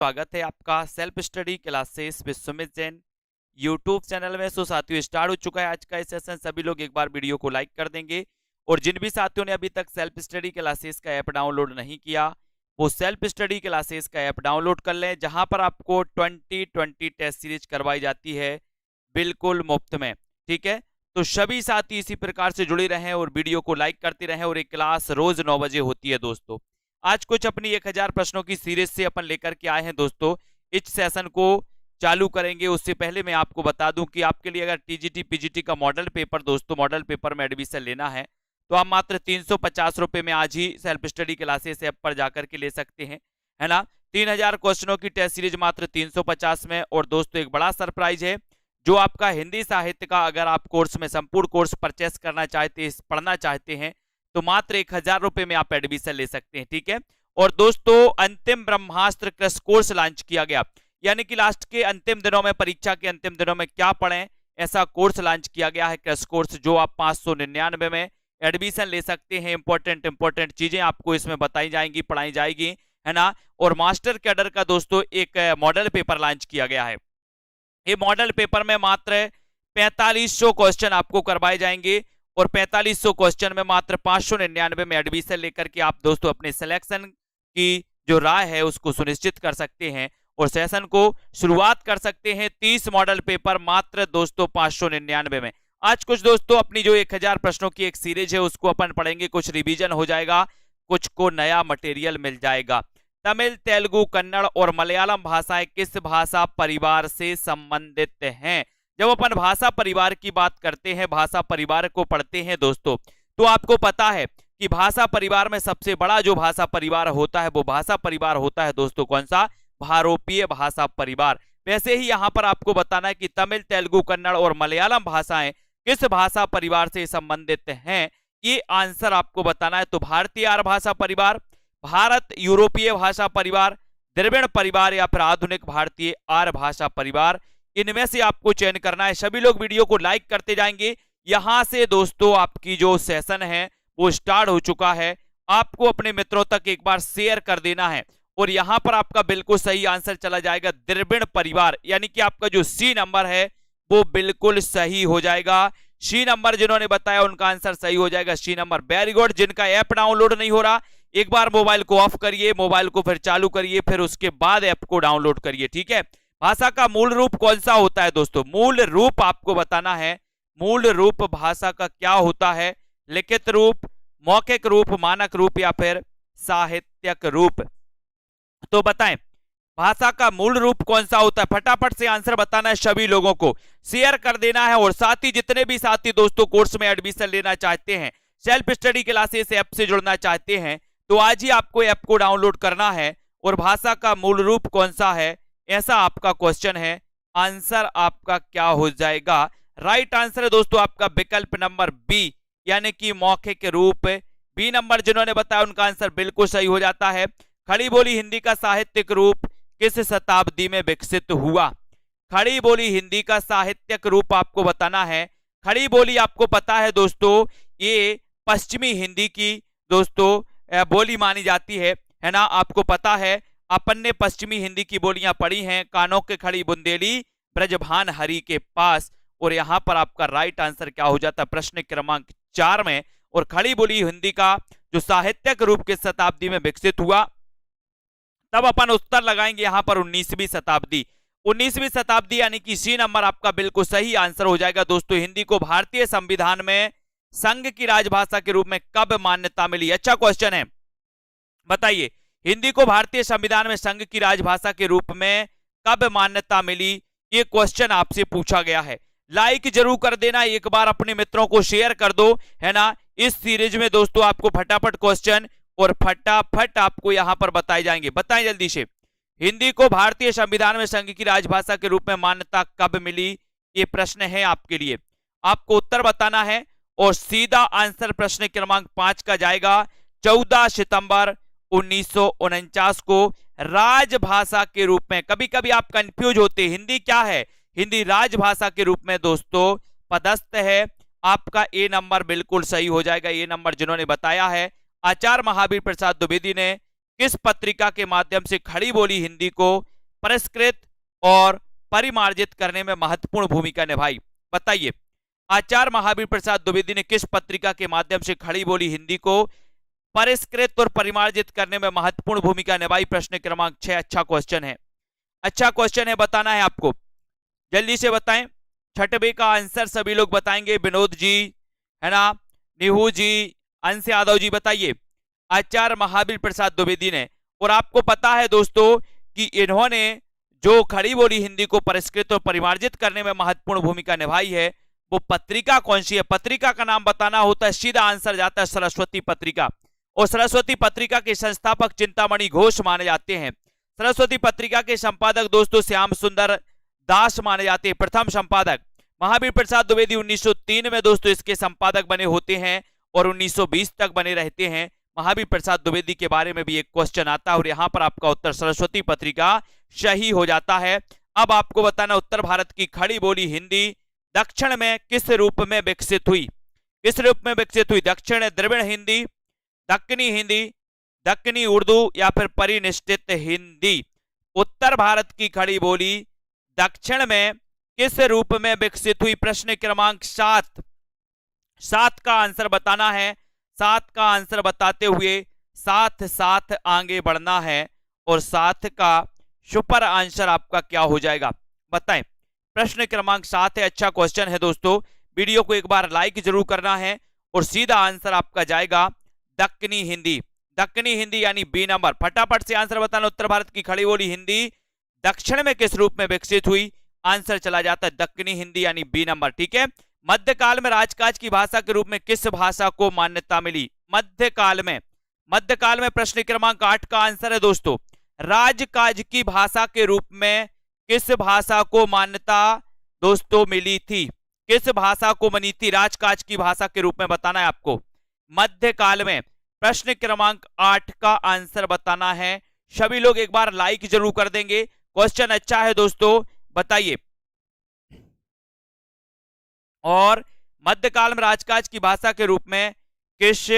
स्वागत है आपका self study classes with Sumit Jain YouTube channel में। सो साथियों, स्टार्ट हो चुका है आज का सेशन। सभी लोग एक बार वीडियो को लाइक कर देंगे और जिन भी साथियों ने अभी तक सेल्फ स्टडी क्लासेस का ऐप डाउनलोड नहीं किया वो सेल्फ स्टडी क्लासेस का ऐप डाउनलोड कर लें, जहां पर आपको 2020 टेस्ट सीरीज करवाई जाती है बिल्कुल मुफ्त में। ठीक है, तो सभी साथी इसी प्रकार से जुड़े रहें और वीडियो को लाइक करते रहें। और एक क्लास रोज 9 बजे होती है दोस्तों। आज कुछ अपनी 1000 प्रश्नों की सीरीज से अपन लेकर के आए हैं दोस्तों। इस सेशन को चालू करेंगे उससे पहले मैं आपको बता दूं कि आपके लिए अगर टीजीटी पीजीटी का मॉडल पेपर दोस्तों मॉडल पेपर में एडमिशन लेना है तो आप मात्र 350 रुपए में आज ही सेल्फ स्टडी क्लासेस ऐप पर जाकर के ले सकते हैं, है ना। 3000 क्वेश्चनों की टेस्ट सीरीज मात्र 350 में। और दोस्तों एक बड़ा सरप्राइज है, जो आपका हिंदी साहित्य का अगर आप कोर्स में संपूर्ण कोर्स परचेस करना चाहते हैं, पढ़ना चाहते हैं, तो मात्र 1000 रुपए में आप एडमिशन ले सकते हैं। ठीक है, और दोस्तों अंतिम ब्रह्मास्त्र क्रश कोर्स लॉन्च किया गया, यानी कि लास्ट के अंतिम दिनों में, परीक्षा के अंतिम दिनों में क्या पढ़ें, ऐसा कोर्स लॉन्च किया गया है क्रश कोर्स, जो आप 599 में एडमिशन ले सकते हैं। इंपॉर्टेंट चीजें आपको इसमें बताई जाएंगी, पढ़ाई जाएगी, है ना। और मास्टर कैडर का दोस्तों एक मॉडल पेपर लॉन्च किया गया है। ये मॉडल पेपर में मात्र 4500 क्वेश्चन आपको करवाए जाएंगे और 4500 क्वेश्चन में मात्र 599 में एडमिशन लेकर के आप दोस्तों अपने सिलेक्शन की जो राय है उसको सुनिश्चित कर सकते हैं और सेशन को शुरुआत कर सकते हैं। 30 मॉडल पेपर मात्र दोस्तों 599 में। आज कुछ दोस्तों अपनी जो 1000 प्रश्नों की एक सीरीज है उसको अपन पढ़ेंगे, कुछ रिवीजन हो जाएगा, कुछ को नया मटेरियल मिल जाएगा। तमिल, तेलुगु, कन्नड़ और मलयालम भाषाएं किस भाषा परिवार से संबंधित हैं? जब अपन भाषा परिवार की बात करते हैं, भाषा परिवार को पढ़ते हैं दोस्तों, तो आपको पता है कि भाषा परिवार में सबसे बड़ा जो भाषा परिवार होता है वो भाषा परिवार होता है दोस्तों कौन सा? भारोपीय भाषा परिवार। वैसे ही यहां पर आपको बताना है कि तमिल, तेलुगु, कन्नड़ और मलयालम भाषाएं किस भाषा परिवार से संबंधित हैं, ये आंसर आपको बताना है। तो भारतीय आर्य भाषा परिवार, भारत यूरोपीय भाषा परिवार, द्रविड़ परिवार या फिर आधुनिक भारतीय आर्य भाषा परिवार, इनमें से आपको चयन करना है। सभी लोग वीडियो को लाइक करते जाएंगे। यहां से दोस्तों आपकी जो सेशन है वो स्टार्ट हो चुका है, आपको अपने मित्रों तक एक बार शेयर कर देना है। और यहां पर आपका बिल्कुल सही आंसर चला जाएगा द्रविड़ परिवार, यानी कि आपका जो सी नंबर है वो बिल्कुल सही हो जाएगा। सी नंबर जिन्होंने बताया उनका आंसर सही हो जाएगा, सी नंबर। Very good. जिनका ऐप डाउनलोड नहीं हो रहा, एक बार मोबाइल को ऑफ करिए, मोबाइल को फिर चालू करिए, फिर उसके बाद ऐप को डाउनलोड करिए। ठीक है, भाषा का मूल रूप कौन सा होता है दोस्तों? मूल रूप आपको बताना है। मूल रूप भाषा का क्या होता है? लिखित रूप, मौखिक रूप, मानक रूप या फिर साहित्यक रूप? तो बताएं भाषा का मूल रूप कौन सा होता है? फटाफट से आंसर बताना है, सभी लोगों को शेयर कर देना है। और साथ ही जितने भी साथी दोस्तों कोर्स में एडमिशन लेना चाहते हैं, सेल्फ स्टडी क्लासेस ऐप से जुड़ना चाहते हैं, तो आज ही आपको ऐप को डाउनलोड करना है। और भाषा का मूल रूप कौन सा है, ऐसा आपका क्वेश्चन है। आंसर आपका क्या हो जाएगा? राइट आंसर है दोस्तों आपका विकल्प नंबर बी, यानी कि मौखिक रूप। बी नंबर जिन्होंने बताया उनका आंसर बिल्कुल सही हो जाता है। खड़ी बोली हिंदी का साहित्यिक रूप किस शताब्दी में विकसित हुआ? खड़ी बोली हिंदी का साहित्यिक रूप आपको बताना है। खड़ी बोली आपको पता है दोस्तों, ये पश्चिमी हिंदी की दोस्तों बोली मानी जाती है ना। आपको पता है, अपन ने पश्चिमी हिंदी की बोलियां पढ़ी हैं, कानों के खड़ी बुंदेली ब्रजभान हरि के पास। और यहां पर आपका राइट आंसर क्या हो जाता है प्रश्न क्रमांक 4 में? और खड़ी बोली हिंदी का जो साहित्यिक रूप किस शताब्दी में विकसित हुआ, तब अपन उत्तर लगाएंगे यहां पर 19वीं शताब्दी। 19वीं शताब्दी, यानी कि सी नंबर आपका बिल्कुल सही आंसर हो जाएगा दोस्तों। हिंदी को भारतीय संविधान में संघ की राजभाषा के रूप में कब मान्यता मिली? अच्छा क्वेश्चन है, बताइए हिंदी को भारतीय संविधान में संघ की राजभाषा के रूप में कब मान्यता मिली? ये क्वेश्चन आपसे पूछा गया है। लाइक जरूर कर देना, एक बार अपने मित्रों को शेयर कर दो, है ना। इस सीरीज में दोस्तों आपको फटाफट क्वेश्चन और फटाफट आपको यहां पर बताए जाएंगे। बताएं जल्दी से, हिंदी को भारतीय संविधान में संघ की राजभाषा के रूप में मान्यता कब मिली? ये प्रश्न है आपके लिए, आपको उत्तर बताना है। और सीधा आंसर प्रश्न क्रमांक 5 का जाएगा 14 सितंबर 1949 को राजभाषा के रूप में। कभी कभी आप कंफ्यूज होते, हिंदी क्या है? हिंदी राजभाषा के रूप में दोस्तों पदस्थ है। आपका ए नंबर बिल्कुल सही हो जाएगा। ए नंबर जिन्होंने बताया है आचार्य महावीर प्रसाद द्विवेदी ने किस पत्रिका के माध्यम से खड़ी बोली हिंदी को परिष्कृत और परिमार्जित करने में महत्वपूर्ण भूमिका निभाई? बताइए। आचार्य महावीर प्रसाद द्विवेदी ने किस पत्रिका के माध्यम से खड़ी बोली हिंदी को परिष्कृत और परिमार्जित करने में महत्वपूर्ण भूमिका निभाई? प्रश्न क्रमांक 6। अच्छा क्वेश्चन है, अच्छा क्वेश्चन है, बताना है आपको, जल्दी से बताएं। छठवें का आंसर सभी लोग बताएंगे। विनोद जी, है ना, निहू जी, अंश यादव जी, बताइए। आचार्य महावीर प्रसाद द्विवेदी ने। और आपको पता है दोस्तों कि इन्होंने जो खड़ी बोली हिंदी को परिष्कृत और परिमार्जित करने में महत्वपूर्ण भूमिका निभाई है, वो पत्रिका कौन सी है? पत्रिका का नाम बताना होता है, सीधा आंसर जाता है सरस्वती पत्रिका। और सरस्वती पत्रिका के संस्थापक चिंतामणि घोष माने जाते हैं। सरस्वती पत्रिका के संपादक दोस्तों श्याम सुंदर दास माने जाते हैं, प्रथम संपादक। महावीर प्रसाद द्विवेदी 1903 में दोस्तों इसके संपादक बने होते हैं और 1920 तक बने रहते हैं। महावीर प्रसाद द्विवेदी के बारे में भी एक क्वेश्चन आता है और यहां पर आपका उत्तर सरस्वती पत्रिका सही हो जाता है। अब आपको बताना, उत्तर भारत की खड़ी बोली हिंदी दक्षिण में किस रूप में विकसित हुई? किस रूप में विकसित हुई? दक्षिण द्रविड़ हिंदी, दक्कनी हिंदी, दक्कनी उर्दू या फिर परिनिष्ठित हिंदी? उत्तर भारत की खड़ी बोली दक्षिण में किस रूप में विकसित हुई? प्रश्न क्रमांक 7। 7 का आंसर बताना है। 7 का आंसर बताते हुए साथ साथ आगे बढ़ना है और 7 का सुपर आंसर आपका क्या हो जाएगा बताएं। प्रश्न क्रमांक 7 है, अच्छा क्वेश्चन है दोस्तों। वीडियो को एक बार लाइक जरूर करना है और सीधा आंसर आपका जाएगा दक्कनी हिंदी। दक्कनी हिंदी यानी बी नंबर। फटाफट से आंसर बताना, उत्तर भारत की खड़ी बोली हिंदी दक्षिण में किस रूप में विकसित हुई? आंसर चला जाता है दक्कनी हिंदी यानी बी नंबर। ठीक है। मध्यकाल में राजकाज की भाषा के रूप में किस भाषा को मान्यता मिली? मध्यकाल में, मध्यकाल में प्रश्न क्रमांक 8 का आंसर है दोस्तों, राजकाज की भाषा के रूप में किस भाषा को मान्यता दोस्तों मिली थी? किस भाषा को बनी थी राजकाज की भाषा के रूप में? बताना है आपको मध्यकाल में। प्रश्न क्रमांक 8 का आंसर बताना है। सभी लोग एक बार लाइक जरूर कर देंगे। क्वेश्चन अच्छा है दोस्तों, बताइए। और मध्यकाल में राजकाज की भाषा के रूप में किस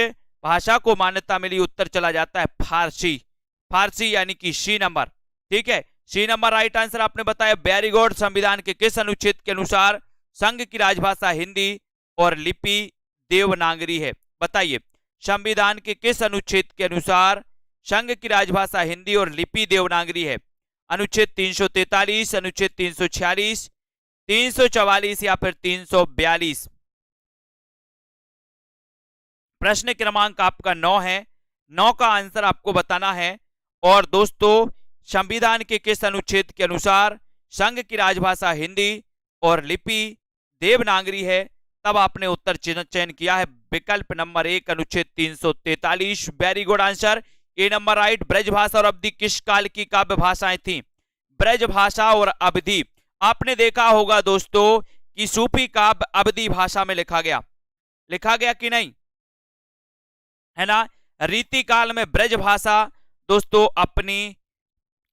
भाषा को मान्यता मिली? उत्तर चला जाता है फारसी। फारसी यानी कि सी नंबर। ठीक है, सी नंबर राइट आंसर आपने बताया। Very good. संविधान के किस अनुच्छेद के अनुसार संघ की राजभाषा हिंदी और लिपि देवनागरी है? बताइए। संविधान के किस अनुच्छेद के अनुसार संघ की राजभाषा हिंदी और लिपि देवनागरी है? अनुच्छेद 343, अनुच्छेद 346, 344 या फिर 342? प्रश्न क्रमांक आपका 9 है। 9 का आंसर आपको बताना है। और दोस्तों संविधान के किस अनुच्छेद के अनुसार संघ की राजभाषा हिंदी और लिपि देवनागरी है? तब आपने उत्तर चयन किया है विकल्प नंबर 1 अनुच्छेद 343। वेरी गुड आंसर, ए नंबर राइट। ब्रजभाषा और अवधि किस काल की काव्य भाषाएं थी? ब्रजभाषा और अवधि, आपने देखा होगा दोस्तों कि सूफी काव्य अवधि भाषा में लिखा गया कि नहीं, है ना। रीति काल में ब्रजभाषा दोस्तों अपनी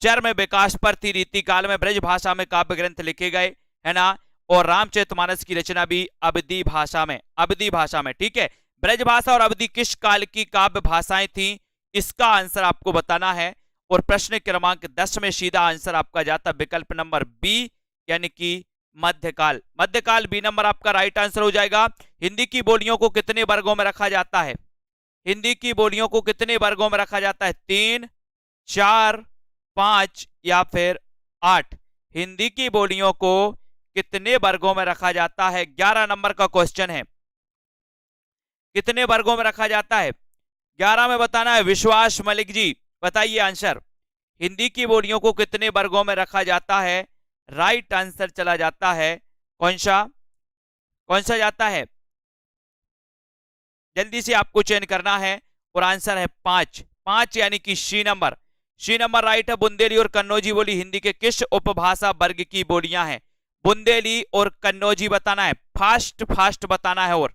चरम विकास पर थी। रीति काल में ब्रजभाषा में काव्य ग्रंथ लिखे गए, है ना। और रामचरितमानस की रचना भी अवधि भाषा में, अवधि भाषा में। ठीक है, ब्रजभाषा और अवधि किस काल की काव्य भाषाएं थी? इसका आंसर आपको बताना है। और प्रश्न क्रमांक 10 में सीधा आंसर आपका जाता विकल्प नंबर बी यानी कि मध्यकाल। मध्यकाल बी नंबर आपका राइट आंसर हो जाएगा। हिंदी की बोलियों को कितने वर्गों में रखा जाता है? हिंदी की बोलियों को कितने वर्गों में रखा जाता है? 3, 4, 5 या फिर 8? हिंदी की बोलियों को कितने वर्गों में रखा जाता है? 11 नंबर का क्वेश्चन है। कितने वर्गों में रखा जाता है? 11 में बताना है। विश्वास मलिक जी बताइए आंसर। हिंदी की बोलियों को कितने वर्गों में रखा जाता है? राइट आंसर चला जाता है कौन सा जाता है? जल्दी से आपको चयन करना है और आंसर है 5। 5 यानी कि C number. C number right है। बुंदेली और कन्नौजी बोली हिंदी के किस उपभाषा वर्ग की बोलियां हैं? बुंदेली और कन्नौजी बताना है, फास्ट बताना है। और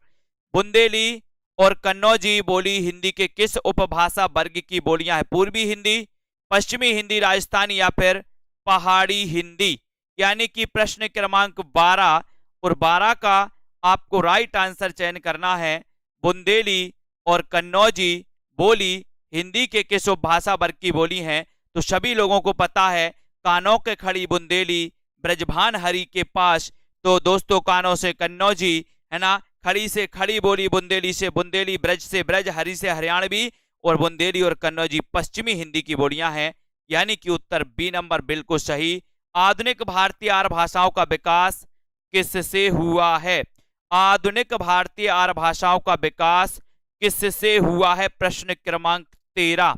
बुंदेली और कन्नौजी बोली हिंदी के किस उपभाषा वर्ग की बोलियां हैं? पूर्वी हिंदी, पश्चिमी हिंदी, राजस्थानी या फिर पहाड़ी हिंदी? यानी कि प्रश्न क्रमांक 12 और 12 का आपको राइट आंसर चयन करना है। बुंदेली और कन्नौजी बोली हिंदी के किस उपभाषा वर्ग की बोली हैं? तो सभी लोगों को पता है कानों के खड़ी बुंदेली ब्रजभान हरि के पास। तो दोस्तों कानों से कन्नौजी, है ना, खड़ी से खड़ी बोली, बुंदेली से बुंदेली, ब्रज से ब्रज, हरि से हरियाणवी, और बुंदेली और कन्नौजी पश्चिमी हिंदी की बोलियां हैं। यानी कि उत्तर बी नंबर बिल्कुल सही। आधुनिक भारतीय आर्य भाषाओं का विकास किससे हुआ है? आधुनिक भारतीय आर्य भाषाओं का विकास किससे हुआ है? प्रश्न क्रमांक 13।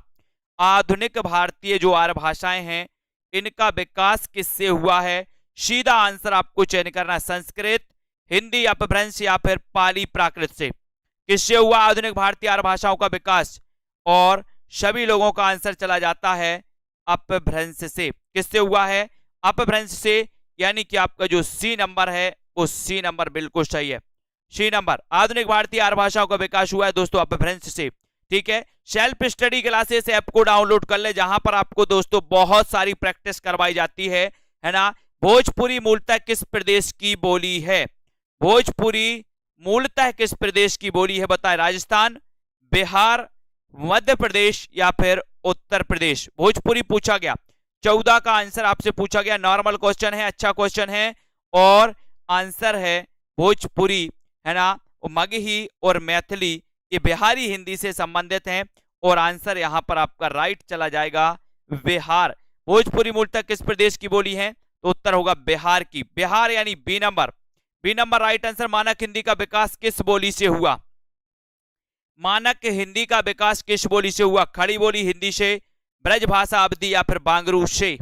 आधुनिक भारतीय जो आर्य भाषाएं हैं इनका विकास किससे हुआ है? सीधा आंसर आपको चयन करना है, संस्कृत, हिंदी, अपभ्रंश या फिर पाली प्राकृत से। किससे हुआ आधुनिक भारतीय आर्य भाषाओं का विकास? और सभी लोगों का आंसर चला जाता है अपभ्रंश से। किससे हुआ है? अपभ्रंश से। यानी कि आपका जो सी नंबर है वो सी नंबर बिल्कुल सही है। सी नंबर, आधुनिक भारतीय आर्य भाषाओं का विकास हुआ है दोस्तों अपभ्रंश से। ठीक है, सेल्फ स्टडी क्लासेस ऐप को डाउनलोड कर ले, जहां पर आपको दोस्तों बहुत सारी प्रैक्टिस करवाई जाती है ना। भोजपुरी मूलतः किस प्रदेश की बोली है? भोजपुरी मूलतः किस प्रदेश की बोली है? बताएं, राजस्थान, बिहार, मध्य प्रदेश या फिर उत्तर प्रदेश? भोजपुरी पूछा गया। 14 का आंसर आपसे पूछा गया। नॉर्मल क्वेश्चन है, अच्छा क्वेश्चन है, और आंसर है भोजपुरी, है ना। मगही और मैथिली ये बिहारी हिंदी से संबंधित हैं, और आंसर यहां पर आपका राइट चला जाएगा बिहार। भोजपुरी मूलतः किस प्रदेश की बोली है? तो उत्तर होगा बिहार की। बिहार यानी B number. B number right answer. मानक हिंदी का विकास किस बोली से हुआ? मानक हिंदी का विकास किस बोली से हुआ? खड़ी बोली हिंदी से, ब्रजभाषा अवधी या फिर बांगरू से?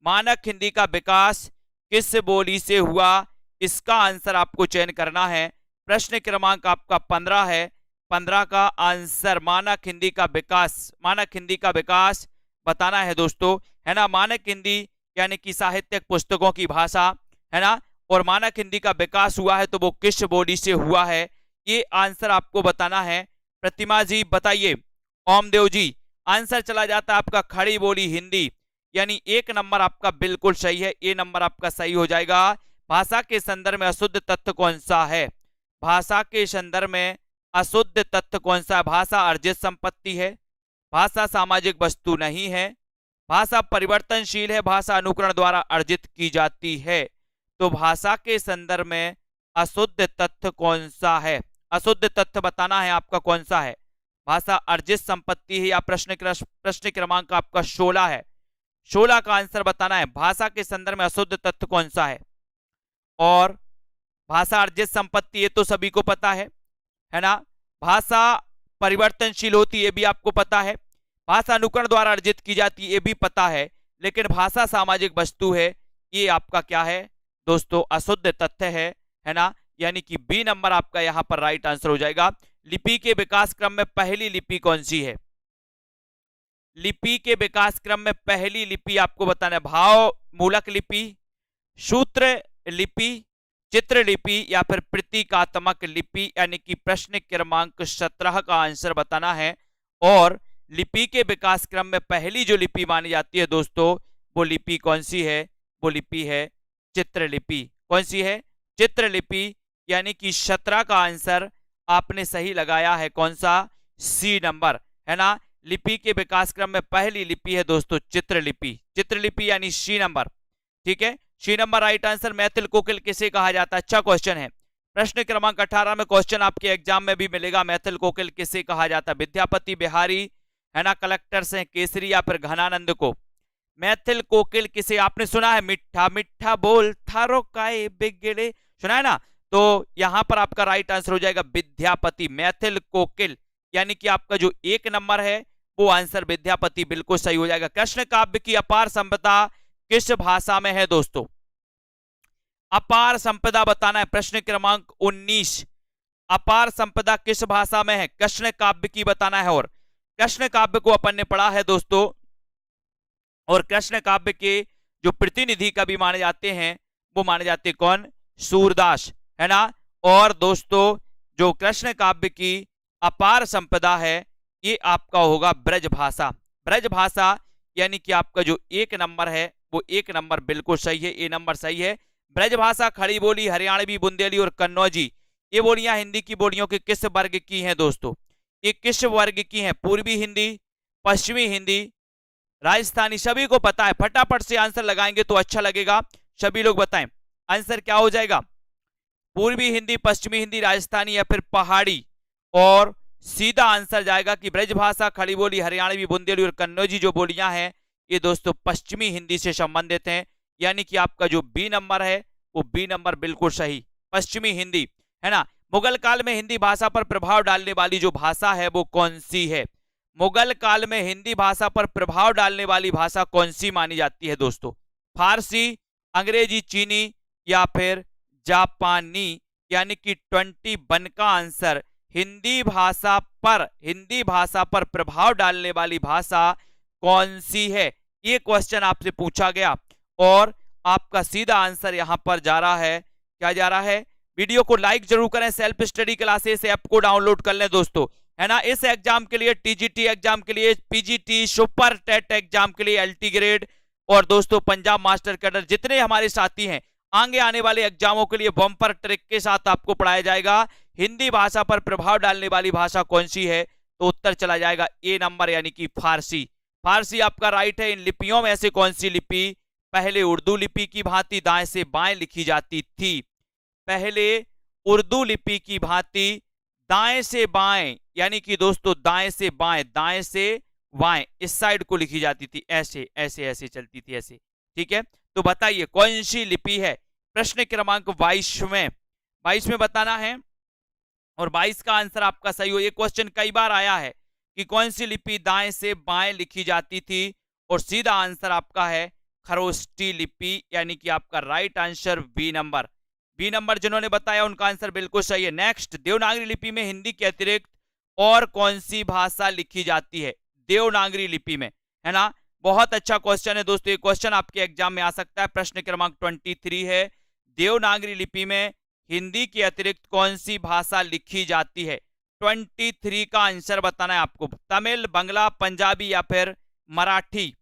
मानक हिंदी का विकास किस बोली से हुआ? इसका आंसर आपको चयन करना है। प्रश्न क्रमांक आपका 15 है। 15 का आंसर मानक हिंदी का विकास, मानक हिंदी का विकास बताना है दोस्तों, है ना। मानक हिंदी यानी कि साहित्यिक पुस्तकों की भाषा, है ना, और मानक हिंदी का विकास हुआ है तो वो किस बोली से हुआ है? ये आंसर आपको बताना है। प्रतिमा जी बताइए। ओमदेव जी, आंसर चला जाता है आपका खड़ी बोली हिंदी, यानी 1 नंबर आपका बिल्कुल सही है। ए नंबर आपका सही हो जाएगा। भाषा के संदर्भ में अशुद्ध तत्व कौन सा है? भाषा के संदर्भ में अशुद्ध तत्व कौन सा है? भाषा अर्जित संपत्ति है, भाषा सामाजिक वस्तु नहीं है, भाषा परिवर्तनशील है, भाषा अनुकरण द्वारा अर्जित की जाती है। तो भाषा के संदर्भ में अशुद्ध तत्व कौन सा है? अशुद्ध तत्व बताना है आपका कौन सा है? भाषा अर्जित संपत्ति है या प्रश्न क्रमांक आपका 16 है। 16 का आंसर बताना है। भाषा के संदर्भ में अशुद्ध तत्व कौन सा है? और भाषा अर्जित संपत्ति ये तो सभी को पता है ना। भाषा परिवर्तनशील होती है ये भी आपको पता है। भाषा अनुकरण द्वारा अर्जित की जाती है ये भी पता है। लेकिन भाषा सामाजिक वस्तु है, ये आपका क्या है दोस्तों? अशुद्ध तथ्य है ना। यानी कि बी नंबर आपका यहां पर राइट आंसर हो जाएगा। लिपि के विकास क्रम में पहली लिपि कौन सी है? लिपि के विकास क्रम में पहली लिपि आपको बताना है। भाव मूलक लिपि, सूत्र लिपि, चित्रलिपि या फिर प्रतीकात्मक लिपि? यानी कि प्रश्न क्रमांक 17 का आंसर बताना है। और लिपि के विकास क्रम में पहली जो लिपि मानी जाती है दोस्तों वो लिपि कौन सी है? वो लिपि है चित्रलिपि। कौन सी है? चित्रलिपि। यानी कि 17 का आंसर आपने सही लगाया है। कौन सा? सी नंबर, है ना। लिपि के विकास क्रम में पहली लिपि है दोस्तों चित्रलिपि। चित्रलिपि यानी सी नंबर। ठीक है, C number right answer. Maithil Kokil किसे कहा जाता है? अच्छा क्वेश्चन है। प्रश्न क्रमांक 18 में क्वेश्चन आपके एग्जाम में भी मिलेगा। मैथिल कोकिल किसे कहा जाता है? विद्यापति बिहारी, है ना, कलेक्टर से केसरी या फिर घनानंद को? मैथिल कोकिल किसे आपने सुना है? मिठा मिठा बोल थारो काय बिगड़े, सुना है ना। तो यहां पर आपका राइट आंसर हो जाएगा विद्यापति। मैथिल कोकिल यानी कि आपका जो 1 नंबर है वो आंसर विद्यापति बिल्कुल सही हो जाएगा। कृष्ण काव्य की अपार संपदा किस भाषा में है दोस्तों? अपार संपदा बताना है। प्रश्न क्रमांक 19, अपार संपदा किस भाषा में है? कृष्ण काव्य की बताना है। और कृष्ण काव्य को अपन ने पढ़ा है दोस्तों, और कृष्ण काव्य के जो प्रतिनिधि कवि माने जाते हैं वो माने जाते हैं कौन? सूरदास, है ना। और दोस्तों जो कृष्ण काव्य की अपार संपदा है ये आपका होगा ब्रजभाषा। ब्रजभाषा यानी कि आपका जो 1 नंबर है वो 1 नंबर बिल्कुल सही है। ए नंबर सही है। ब्रजभाषा खड़ी बोली हरियाणवी, बुंदेली और कन्नौजी ये बोलियां हिंदी की बोलियों के किस वर्ग की हैं दोस्तों? ये किस वर्ग की हैं? पूर्वी हिंदी, पश्चिमी हिंदी, राजस्थानी सभी को पता है, फटाफट से आंसर लगाएंगे तो अच्छा लगेगा। सभी लोग बताएं आंसर क्या हो जाएगा। पूर्वी हिंदी, पश्चिमी हिंदी, राजस्थानी या फिर पहाड़ी। और सीधा आंसर जाएगा कि ब्रजभाषा, खड़ी बोली, हरियाणवी, बुंदेली और कन्नौजी जो बोलियां हैं ये दोस्तों पश्चिमी हिंदी से संबंधित हैं। यानी कि आपका जो बी नंबर है वो बी नंबर बिल्कुल सही, पश्चिमी हिंदी है ना। मुगल काल में हिंदी भाषा पर प्रभाव डालने वाली जो भाषा है वो कौन सी है। मुगल काल में हिंदी भाषा पर प्रभाव डालने वाली भाषा कौन सी मानी जाती है दोस्तों। फारसी, अंग्रेजी, चीनी या फिर जापानी। यानी कि 21 का आंसर हिंदी भाषा पर प्रभाव डालने वाली भाषा कौन सी है, ये क्वेश्चन आपसे पूछा गया। और आपका सीधा आंसर यहां पर जा रहा है, क्या जा रहा है। वीडियो को लाइक जरूर करें, सेल्फ स्टडी क्लासेस ऐप को डाउनलोड कर लें दोस्तों, है ना। इस एग्जाम के लिए, टीजीटी एग्जाम के लिए, पीजीटी, सुपर टेट एग्जाम के लिए, एलटी ग्रेड और दोस्तों पंजाब मास्टर कैडर, जितने हमारे साथी हैं आगे आने वाले एग्जामों के लिए बम्पर ट्रिक के साथ आपको पढ़ाया जाएगा। हिंदी भाषा पर प्रभाव डालने वाली भाषा कौन सी है, तो उत्तर चला जाएगा ए नंबर यानी कि फारसी। फारसी आपका राइट है। इन लिपियों में से कौन सी लिपि पहले उर्दू लिपि की भांति दाएं से बाएं लिखी जाती थी। पहले उर्दू लिपि की भांति दाएं से बाएं, यानी कि दोस्तों दाएं से बाएं, दाएं से बाएं इस साइड को लिखी जाती थी, ऐसे ऐसे ऐसे चलती थी ऐसे, ठीक है। तो बताइए कौन सी लिपि है। प्रश्न क्रमांक 22 में बताना है और 22 का आंसर आपका सही हो। ये क्वेश्चन कई बार आया है कि कौन सी लिपि दाएं से बाएं लिखी जाती थी, और सीधा आंसर आपका है खरोष्टी लिपि, यानी कि आपका right answer B number. B number जिन्होंने बताया उनका आंसर बिल्कुल सही है। नेक्स्ट, देवनागरी लिपि में हिंदी के अतिरिक्त और कौन सी भाषा लिखी जाती है देवनागरी लिपि में, है ना। बहुत अच्छा क्वेश्चन है दोस्तों, ये क्वेश्चन आपके एग्जाम में आ सकता है। प्रश्न क्रमांक 23 है, देवनागरी लिपि में हिंदी के अतिरिक्त कौन सी भाषा लिखी जाती है। 23 का आंसर बताना है आपको। तमिल, बंगला, पंजाबी या फिर मराठी,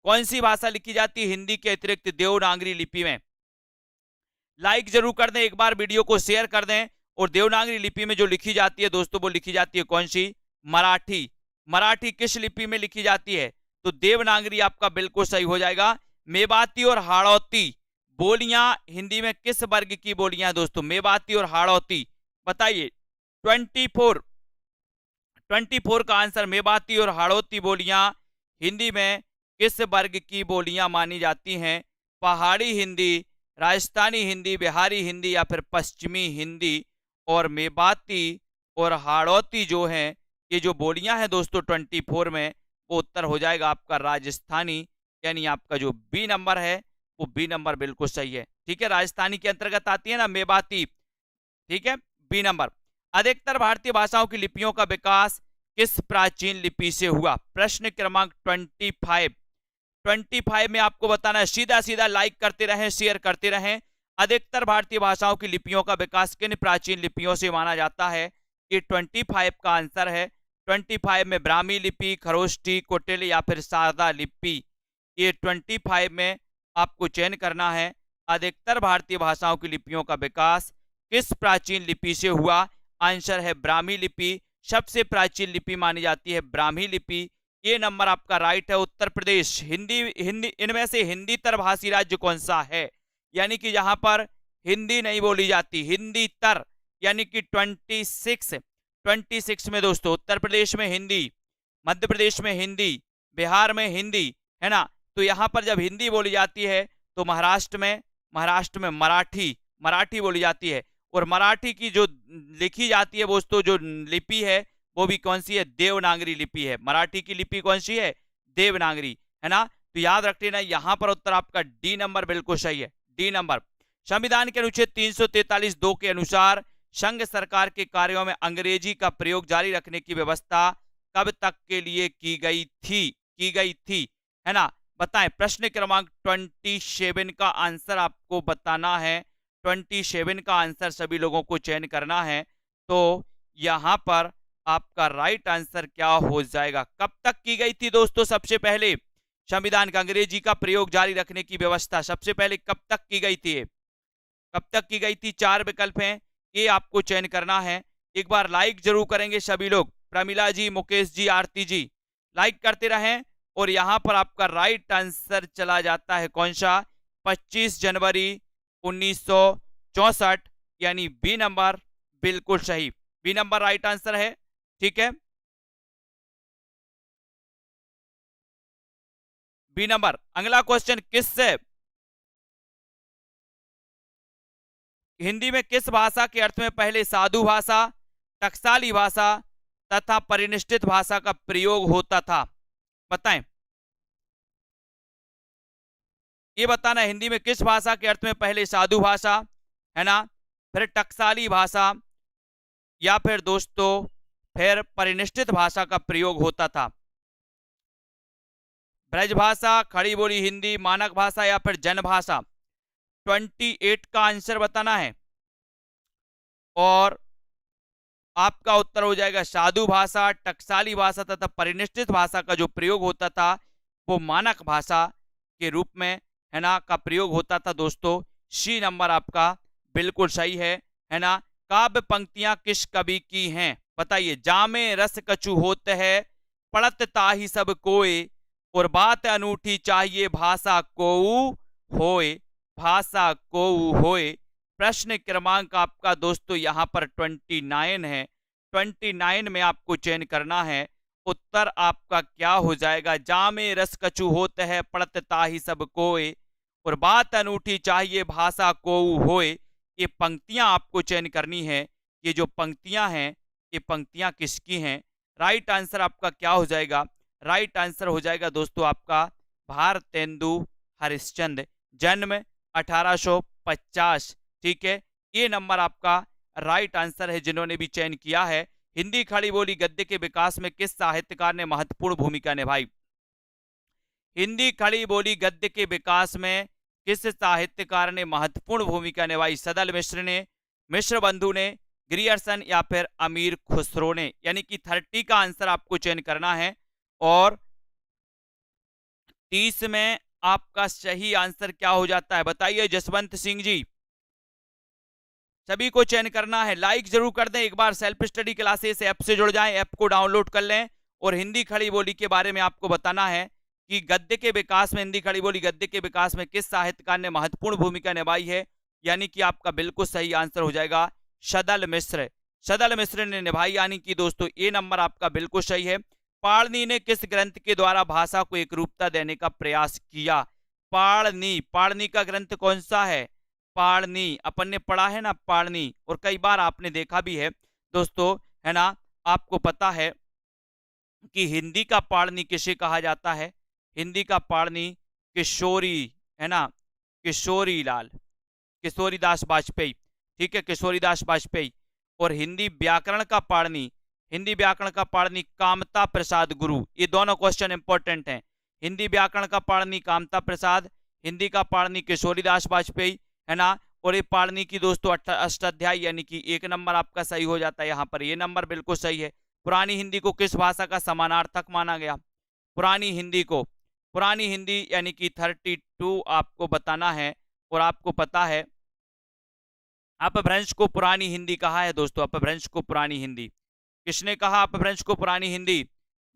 कौन सी भाषा लिखी जाती है हिंदी के अतिरिक्त देवनागरी लिपि में। लाइक जरूर कर दें, एक बार वीडियो को शेयर कर दें। और देवनागरी लिपि में जो लिखी जाती है दोस्तों वो लिखी जाती है कौन सी, मराठी। मराठी किस लिपि में लिखी जाती है, तो देवनागरी आपका बिल्कुल सही हो जाएगा। मेवाती और हाड़ौती बोलियां हिंदी में किस वर्ग की बोलियां दोस्तों, मेवाती और हाड़ौती, बताइए। 24 का आंसर, मेवाती और हाड़ौती बोलियां हिंदी में किस वर्ग की बोलियां मानी जाती हैं। पहाड़ी हिंदी, राजस्थानी हिंदी, बिहारी हिंदी या फिर पश्चिमी हिंदी। और मेवाती और हाड़ौती जो हैं ये जो बोलियां हैं दोस्तों 24 में, वो उत्तर हो जाएगा आपका राजस्थानी, यानी आपका जो बी नंबर है वो बी नंबर बिल्कुल सही है, ठीक है। राजस्थानी के अंतर्गत आती है ना मेवाती, ठीक है, बी नंबर। अधिकतर भारतीय भाषाओं की लिपियों का विकास किस प्राचीन लिपि से हुआ। प्रश्न क्रमांक 25 में आपको बताना है। सीधा सीधा लाइक करते रहें, शेयर करते रहें। अधिकतर भारतीय भाषाओं की लिपियों का विकास किन प्राचीन लिपियों से माना जाता है, ये 25 का आंसर है। 25 में ब्राह्मी लिपि, खरोष्टी, कुटिल या फिर सारदा लिपि, ये 25 में आपको चयन करना है। अधिकतर भारतीय भाषाओं की लिपियों का विकास किस प्राचीन लिपि से हुआ, आंसर है ब्राह्मी लिपि। सबसे प्राचीन लिपि मानी जाती है ब्राह्मी लिपि, ये नंबर आपका राइट है। उत्तर प्रदेश, हिंदी इनमें से हिंदीतर भाषी राज्य कौन सा है, यानी कि जहां पर हिंदी नहीं बोली जाती, हिंदीतर, यानी कि 26 में दोस्तों उत्तर प्रदेश में हिंदी, मध्य प्रदेश में हिंदी, बिहार में हिंदी, है ना। तो यहां पर जब हिंदी बोली जाती है तो महाराष्ट्र में मराठी बोली जाती है। और मराठी की जो लिखी जाती है दोस्तों जो लिपि है वो भी कौन सी है, देवनागरी लिपि है। मराठी की लिपि कौन सी है, देवनागरी, है ना। तो याद रख लेना, यहां पर उत्तर आपका डी नंबर बिल्कुल सही है, डी नंबर। संविधान के अनुच्छेद 343(2) के अनुसार संघ सरकार के कार्यों में अंग्रेजी का प्रयोग जारी रखने की व्यवस्था कब तक के लिए की गई थी, है ना। बताएं। प्रश्न क्रमांक 27 का आंसर आपको बताना है। 27 का आंसर सभी लोगों को चयन करना है। तो यहां पर आपका राइट आंसर क्या हो जाएगा, कब तक की गई थी दोस्तों। सबसे पहले संविधान का अंग्रेजी का प्रयोग जारी रखने की व्यवस्था सबसे पहले कब तक की गई थी, कब तक की गई थी। 4 विकल्प हैं, ये आपको चयन करना है। एक बार लाइक जरूर करेंगे सभी लोग, प्रमिला जी, मुकेश जी, आरती जी, लाइक करते रहें और यहां पर आपका राइट आंसर चला जाता है कौन सा, 25 जनवरी 1964, यानी बी नंबर बिल्कुल सही, बी नंबर राइट आंसर है। ठीक है, बी नंबर। अगला क्वेश्चन, हिंदी में किस भाषा के अर्थ में पहले साधु भाषा, टकसाली भाषा तथा परिनिष्ठित भाषा का प्रयोग होता था? बताएं, ये बताना हिंदी में किस भाषा के अर्थ में पहले साधु भाषा, है ना, फिर टकसाली भाषा, या फिर दोस्तों फिर परिनिष्ठित भाषा का प्रयोग होता था? ब्रजभाषा, खड़ी बोली हिंदी, मानक भाषा या फिर जनभाषा? 28 का आंसर बताना है और आपका उत्तर हो जाएगा साधु भाषा, टकसाली भाषा तथा परिनिष्ठित भाषा का जो प्रयोग होता था वो मानक भाषा के रूप में, है ना, का प्रयोग होता था दोस्तों। सी नंबर आपका बिल्कुल सही है ना। काव्य पंक्तियां किस कवि की हैं? बताइए। जामे रस कछु होत है, पढ़त ताहि सब कोय, और बात अनूठी चाहिए भाषा कोऊ होए, भाषा कोऊ होए। प्रश्न क्रमांक आपका दोस्तों यहाँ पर 29 है। 29 में आपको चयन करना है। उत्तर आपका क्या हो जाएगा? जामे रस कछु होत है, पढ़त ताहि सब कोय, और बात अनूठी चाहिए भाषा कोऊ होए। ये पंक्तियां आपको चयन करनी है। ये जो पंक्तियां हैं ये पंक्तियां किसकी हैं? राइट आंसर आपका क्या हो जाएगा? राइट आंसर हो जाएगा दोस्तों आपका भारतेंदु हरिश्चंद्र, जन्म 1850। ठीक है, ये नंबर आपका राइट आंसर है जिन्होंने भी चयन किया है। हिंदी खड़ी बोली गद्य के विकास में किस साहित्यकार ने महत्वपूर्ण भूमिका निभाई? हिंदी खड़ी बोली गद्य के विकास में किस साहित्यकार ने महत्वपूर्ण भूमिका निभाई? सदल मिश्र ने, मिश्र बंधु ने, ग्रियर्सन या फिर अमीर खुसरो ने? यानी कि 30 का आंसर आपको चयन करना है और 30 में आपका सही आंसर क्या हो जाता है? बताइए जसवंत सिंह जी। सभी को चयन करना है। लाइक जरूर कर दें। एक बार सेल्फ स्टडी क्लासेस ऐप से जुड़ जाएं, ऐप को डाउनलोड कर लें और हिंदी खड़ी बोली के बारे में आपको बताना है कि गद्य के विकास में, हिंदी खड़ी बोली गद्य के विकास में किस साहित्यकार ने महत्वपूर्ण भूमिका निभाई है? यानी कि आपका बिल्कुल सही आंसर हो जाएगा सदल मिश्र। सदल मिश्र ने निभाई, यानी कि दोस्तों ए नंबर आपका बिल्कुल सही है। पाणिनि ने किस ग्रंथ के द्वारा भाषा को एक रूपता देने का प्रयास किया? पाणिनि, पाणिनि का ग्रंथ कौन सा है? पाणिनि, अपन ने पढ़ा है ना पाणिनि, और कई बार आपने देखा भी है दोस्तों, है ना। आपको पता है कि हिंदी का पाणिनि किसे कहा जाता है? हिंदी का पाणिनि किशोरी, है ना, किशोरी लाल, किशोरीदास वाजपेयी। ठीक है, किशोरीदास वाजपेयी। और हिंदी व्याकरण का पाणिनि, हिंदी व्याकरण का पाणिनि कामता प्रसाद गुरु। ये दोनों क्वेश्चन इंपॉर्टेंट हैं। हिंदी व्याकरण का पाणिनि कामता प्रसाद, हिंदी का पाणिनि किशोरीदास वाजपेयी, है ना। और ये पाणिनि की दोस्तों अष्टाध्यायी, यानी कि एक नंबर आपका सही हो जाता है यहाँ पर। ये नंबर बिल्कुल सही है। पुरानी हिंदी को किस भाषा का समानार्थक माना गया? पुरानी हिंदी को, पुरानी हिंदी यानी कि 32 आपको बताना है। और आपको पता है अपभ्रंश को पुरानी हिंदी कहा है दोस्तों। अपभ्रंश को पुरानी हिंदी किसने कहा? अपभ्रंश को पुरानी हिंदी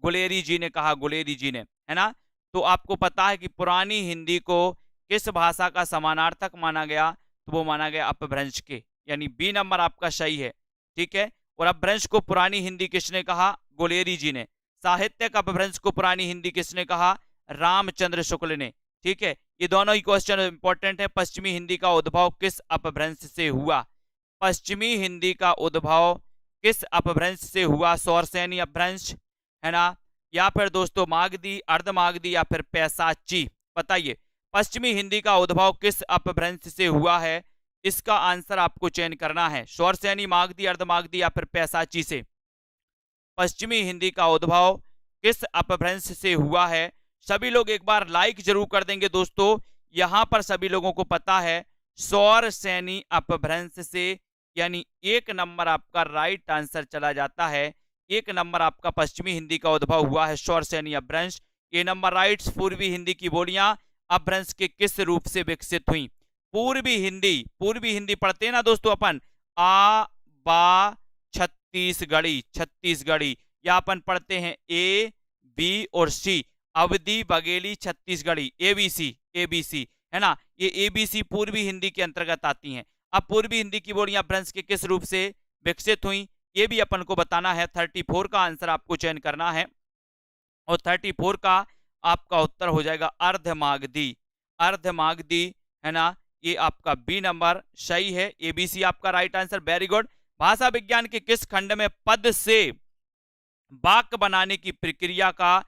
गुलेरी जी ने कहा, गुलेरी जी ने, है ना। तो आपको पता है कि पुरानी हिंदी को किस भाषा का समानार्थक माना गया? तो वो माना गया अपभ्रंश के, यानी बी नंबर आपका सही है। ठीक है, और अपभ्रंश को पुरानी हिंदी किसने कहा? गुलेरी जी ने। साहित्यिक अपभ्रंश को पुरानी हिंदी किसने कहा? रामचंद्र शुक्ल ने। ठीक है, ये दोनों ही क्वेश्चन इंपॉर्टेंट है। पश्चिमी हिंदी का उद्भव किस अपभ्रंश से हुआ? पश्चिमी हिंदी का उद्भव किस अपभ्रंश से हुआ? सौरसेनी अपभ्रंश, है ना, या फिर दोस्तों मागधी, अर्धमागधी या फिर पैसाची? बताइए पश्चिमी हिंदी का उद्भव किस अपभ्रंश से हुआ है? इसका आंसर आपको चयन करना है। सौरसेनी, मागधी, अर्धमागधी या फिर पैसाची से। पश्चिमी हिंदी का उद्भव किस अपभ्रंश से हुआ है? सभी लोग एक बार लाइक जरूर कर देंगे दोस्तों। यहां पर सभी लोगों को पता है सौरसेनी अपभ्रंश से, यानी एक नंबर आपका राइट आंसर चला जाता है। एक नंबर आपका पश्चिमी हिंदी का उद्भव हुआ है सौरसेनी अपभ्रंश। ये नंबर राइट्स। पूर्वी हिंदी की बोलियां अपभ्रंश के किस रूप से विकसित हुई? पूर्वी हिंदी, पूर्वी हिंदी पढ़ते हैं ना दोस्तों अपन, आ बा छत्तीसगढ़ी, छत्तीसगढ़ी, या अपन पढ़ते हैं ए बी और सी। अवधी बघेली छत्तीसगढ़ी, एबीसी, एबीसी है ना, ये एबीसी पूर्वी हिंदी के अंतर्गत आती हैं। अब पूर्वी हिंदी की बोलियां भ्रंश के किस रूप से विकसित हुई, ये भी अपन को बताना है। 34 का आंसर आपको चयन करना है और 34 का आपका उत्तर हो जाएगा अर्धमागधी, अर्धमागधी है ना, ये आपका बी नंबर सही है, एबीसी आपका राइट आंसर, वेरी गुड। भाषा विज्ञान के किस खंड में पद से वाक्य बनाने की प्रक्रिया का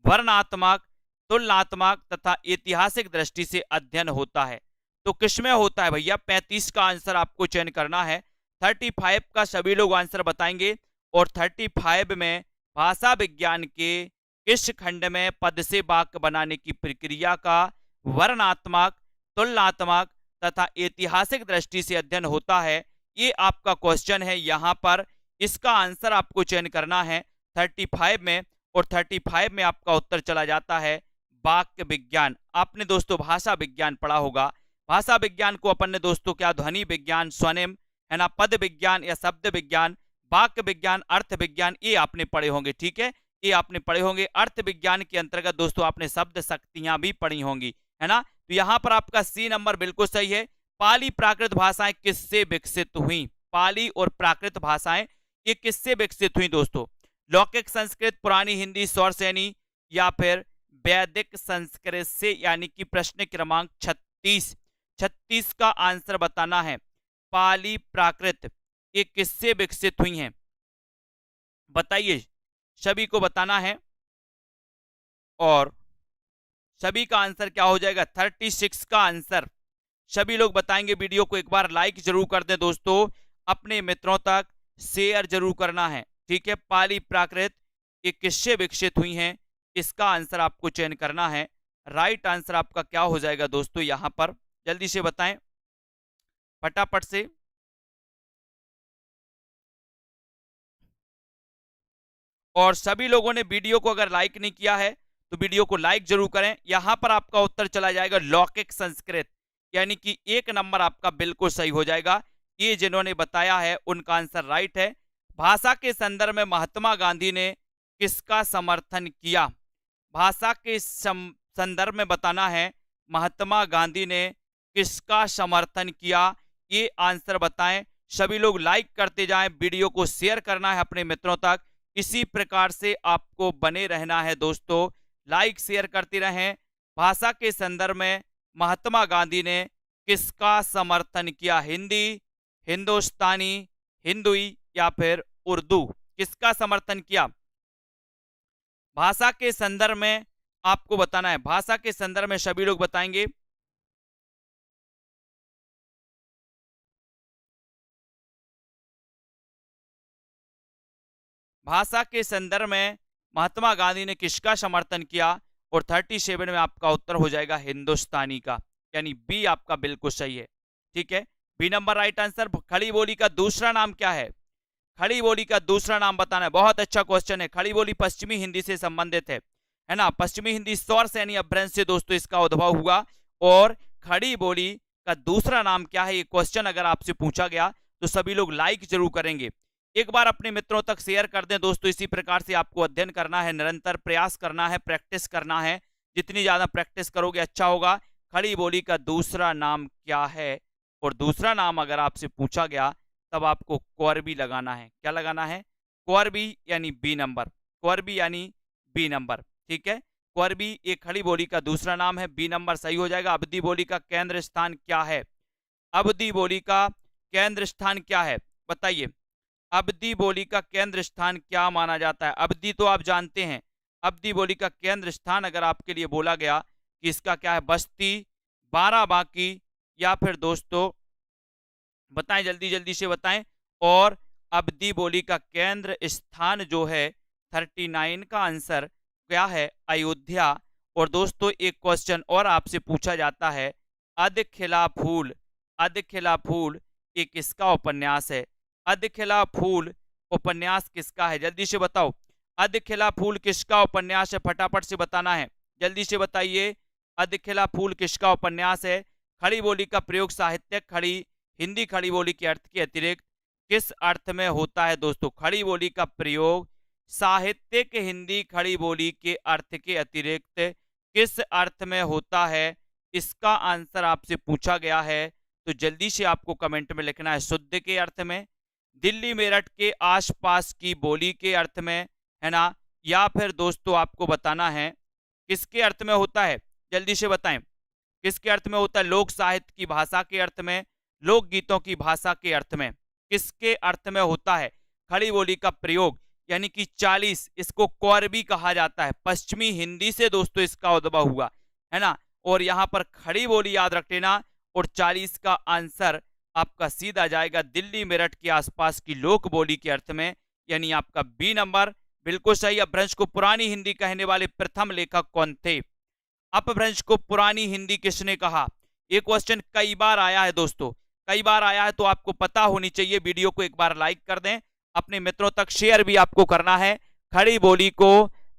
वर्णात्मक, तुलनात्मक तथा ऐतिहासिक दृष्टि से अध्ययन होता है? तो किसमें होता है भैया? 35 का आंसर आपको चयन करना है। 35 का सभी लोग आंसर बताएंगे और 35 में भाषा विज्ञान के किस खंड में पद से वाक्य बनाने की प्रक्रिया का वर्णात्मक, तुलनात्मक तथा ऐतिहासिक दृष्टि से अध्ययन होता है, ये आपका क्वेश्चन है यहां पर। इसका आंसर आपको चयन करना है 35 में और 35 में आपका उत्तर चला जाता है वाक्य विज्ञान। आपने दोस्तों भाषा विज्ञान पढ़ा होगा, भाषा विज्ञान को अपन ने दोस्तों क्या ध्वनि विज्ञान, स्वनिम है ना, पद विज्ञान या शब्द विज्ञान, वाक्य विज्ञान, अर्थ विज्ञान, ये आपने पढ़े होंगे, ठीक है, ये आपने पढ़े होंगे। अर्थ विज्ञान के अंतर्गत दोस्तों आपने शब्द शक्तियां भी पढ़ी होंगी, है ना। तो यहां पर आपका सी नंबर बिल्कुल सही है। पाली प्राकृत भाषाएं किससे विकसित हुई? पाली और प्राकृत भाषाएं ये किससे विकसित हुई दोस्तों? लौकिक संस्कृत, पुरानी हिंदी, सौरसेनी या फिर वैदिक संस्कृत से, यानी कि प्रश्न क्रमांक 36, 36 का आंसर बताना है। पाली प्राकृत ये किससे विकसित हुई हैं? बताइए, सभी को बताना है और सभी का आंसर क्या हो जाएगा? 36 का आंसर सभी लोग बताएंगे। वीडियो को एक बार लाइक जरूर कर दें दोस्तों, अपने मित्रों तक शेयर जरूर करना है, ठीक है। पाली प्राकृत ये किससे विकसित हुई हैं, इसका आंसर आपको चयन करना है। राइट आंसर आपका क्या हो जाएगा दोस्तों? यहां पर जल्दी से बताएं फटाफट से। और सभी लोगों ने वीडियो को अगर लाइक नहीं किया है तो वीडियो को लाइक जरूर करें। यहां पर आपका उत्तर चला जाएगा लौकिक संस्कृत, यानी कि 1 नंबर आपका बिल्कुल सही हो जाएगा। ये जिन्होंने बताया है उनका आंसर राइट है। भाषा के संदर्भ में महात्मा गांधी ने किसका समर्थन किया? भाषा के संदर्भ में बताना है महात्मा गांधी ने किसका समर्थन किया, ये आंसर बताएं। सभी लोग लाइक करते जाएं, वीडियो को शेयर करना है अपने मित्रों तक। इसी प्रकार से आपको बने रहना है दोस्तों, लाइक शेयर करते रहें। भाषा के संदर्भ में महात्मा गांधी ने किसका समर्थन किया? हिंदी, हिंदुस्तानी, हिंदुई या फिर उर्दू, किसका समर्थन किया? भाषा के संदर्भ में आपको बताना है। भाषा के संदर्भ में सभी लोग बताएंगे। भाषा के संदर्भ में महात्मा गांधी ने किसका समर्थन किया? और 37 में आपका उत्तर हो जाएगा हिंदुस्तानी का, यानी बी आपका बिल्कुल सही है, ठीक है, बी नंबर राइट आंसर। खड़ी बोली का दूसरा नाम क्या है? खड़ी बोली का दूसरा नाम बताना है। बहुत अच्छा क्वेश्चन है। खड़ी बोली पश्चिमी हिंदी से संबंधित है ना, पश्चिमी हिंदी सौरसेनी अपभ्रंश से दोस्तों इसका उद्भव हुआ। और खड़ी बोली का दूसरा नाम क्या है, ये क्वेश्चन अगर आपसे पूछा गया तो सभी लोग लाइक जरूर करेंगे। एक बार अपने मित्रों तक शेयर कर दें दोस्तों। इसी प्रकार से आपको अध्ययन करना है, निरंतर प्रयास करना है, प्रैक्टिस करना है। जितनी ज्यादा प्रैक्टिस करोगे अच्छा होगा। खड़ी बोली का दूसरा नाम क्या है? और दूसरा नाम अगर आपसे पूछा गया तब आपको कोरबी लगाना है। क्या लगाना है? कोरबी, यानी बी नंबर, कोरबी यानी बी नंबर, ठीक है। कोरबी एक खड़ी बोली का दूसरा नाम है, बी नंबर सही हो जाएगा। अवधी बोली का केंद्र स्थान क्या है? अवधी बोली का केंद्र स्थान क्या है, बताइए। अवधी बोली का केंद्र स्थान क्या माना जाता है? अवधी तो आप जानते हैं। अवधी बोली का केंद्र स्थान अगर आपके लिए बोला गया कि इसका क्या है, बस्ती, बाराबांकी या फिर दोस्तों बताएं, जल्दी जल्दी से बताएं। और अवधी बोली का केंद्र स्थान जो है 39 का आंसर क्या है? अयोध्या। और दोस्तों एक क्वेश्चन और आपसे पूछा जाता है, अध खिला फूल, अध खिला फूल ये किसका उपन्यास है? अध खिला फूल उपन्यास किसका है? जल्दी से बताओ। अध खिला फूल किसका उपन्यास है? फटाफट से बताना है, जल्दी से बताइए। अध खिला फूल किसका उपन्यास है? खड़ी बोली का प्रयोग साहित्यिक खड़ी हिंदी खड़ी बोली के अर्थ के अतिरिक्त किस अर्थ में होता है दोस्तों? खड़ी बोली का प्रयोग साहित्यिक हिंदी खड़ी बोली के अर्थ के अतिरिक्त किस अर्थ में होता है, इसका आंसर आपसे पूछा गया है। तो जल्दी से आपको कमेंट में लिखना है शुद्ध के अर्थ में, दिल्ली मेरठ के आसपास की बोली के अर्थ में, है ना, या फिर दोस्तों आपको बताना है किसके अर्थ में होता है। जल्दी से बताएं किसके अर्थ में होता है। लोक साहित्य की भाषा के अर्थ में, लोक गीतों की भाषा के अर्थ में, किसके अर्थ में होता है खड़ी बोली का प्रयोग। यानी कि 40, इसको कौर भी कहा जाता है, पश्चिमी हिंदी से दोस्तों इसका उद्भव हुआ, है ना। और यहां पर खड़ी बोली याद रख लेना, और 40 का आंसर आपका सीधा जाएगा दिल्ली मेरठ के आसपास की लोक बोली के अर्थ में, यानी आपका बी नंबर बिल्कुल सही। अपभ्रंश को पुरानी हिंदी कहने वाले प्रथम लेखक कौन थे? अपभ्रंश को पुरानी हिंदी किसने कहा? ये क्वेश्चन कई बार आया है दोस्तों, कई बार आया है, तो आपको पता होनी चाहिए। वीडियो को एक बार लाइक कर दें, अपने मित्रों तक शेयर भी आपको करना है। खड़ी बोली को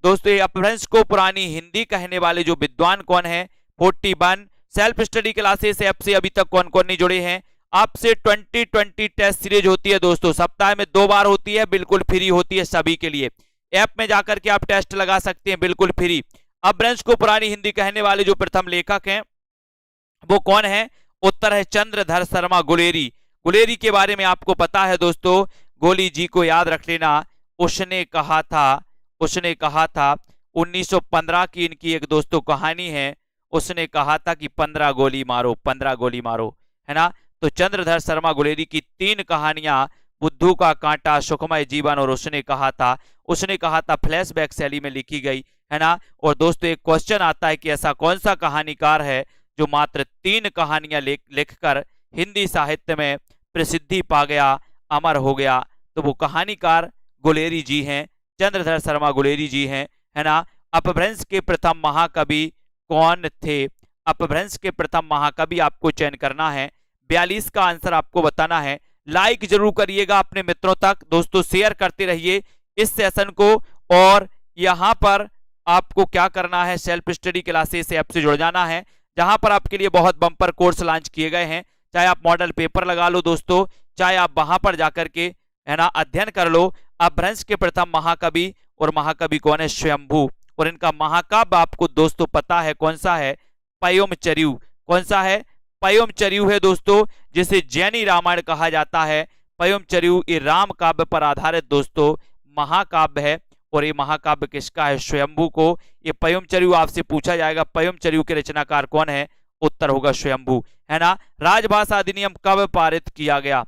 दोस्तों, अपभ्रंश को पुरानी हिंदी कहने वाले जो विद्वान कौन है? 41 सेल्फ स्टडी क्लासेस ऐप से अभी तक कौन कौन नहीं जुड़े हैं? आपसे 2020 टेस्ट सीरीज होती है दोस्तों, सप्ताह में 2 बार होती है, बिल्कुल फ्री होती है सभी के लिए। ऐप में जाकर के आप टेस्ट लगा सकते हैं बिल्कुल फ्री। अपभ्रंश को पुरानी हिंदी कहने वाले जो प्रथम लेखक हैं वो कौन है? उत्तर है चंद्रधर शर्मा गुलेरी। गुलेरी के बारे में आपको पता है दोस्तों, गोली जी को याद रख लेना। उसने कहा था 1915 की इनकी एक दोस्तों कहानी है, उसने कहा था कि 15 गोली मारो, 15 गोली मारो, है ना। तो चंद्रधर शर्मा गुलेरी की 3 कहानियां, बुद्धू का कांटा, सुखमय जीवन और उसने कहा था फ्लैशबैक शैली में लिखी गई, है ना। और दोस्तों एक क्वेश्चन आता है कि ऐसा कौन सा कहानीकार है जो मात्र 3 कहानियां लिखकर हिंदी साहित्य में प्रसिद्धि पा गया, अमर हो गया? तो वो कहानीकार गुलेरी जी हैं, चंद्रधर शर्मा गुलेरी जी हैं, है ना। अपभ्रंश के प्रथम महाकवि कौन थे? अपभ्रंश के प्रथम महाकवि आपको चयन करना है। 42 का आंसर आपको बताना है। लाइक जरूर करिएगा अपने मित्रों तक दोस्तों, शेयर करते रहिए इस सेशन को। और यहां पर आपको क्या करना है, सेल्फ स्टडी क्लासेस ऐप से जुड़ जाना है, जहां पर आपके लिए बहुत बम्पर कोर्स लॉन्च किए गए हैं। चाहे आप मॉडल पेपर लगा लो दोस्तों, चाहे आप वहां पर जाकर के, है ना, अध्ययन कर लो। अपभ्रंश के प्रथम महाकवि, और महाकवि कौन है? स्वयंभू। और इनका महाकाव्य आपको दोस्तों पता है कौन सा है? पयोमचर्यु। कौन सा है? पयोमचर्यु है दोस्तों, जिसे जैनी रामायण कहा जाता है। पयोमचर्यु ये राम काव्य पर आधारित दोस्तों महाकाव्य है, और ये महाकाव्य किसका है? स्वयंभू को। ये पयोमचर्यु आपसे पूछा जाएगा, पयोमचर्यु के रचनाकार कौन है? उत्तर होगा स्वयंभू, है ना। राजभाषा अधिनियम कब पारित किया गया?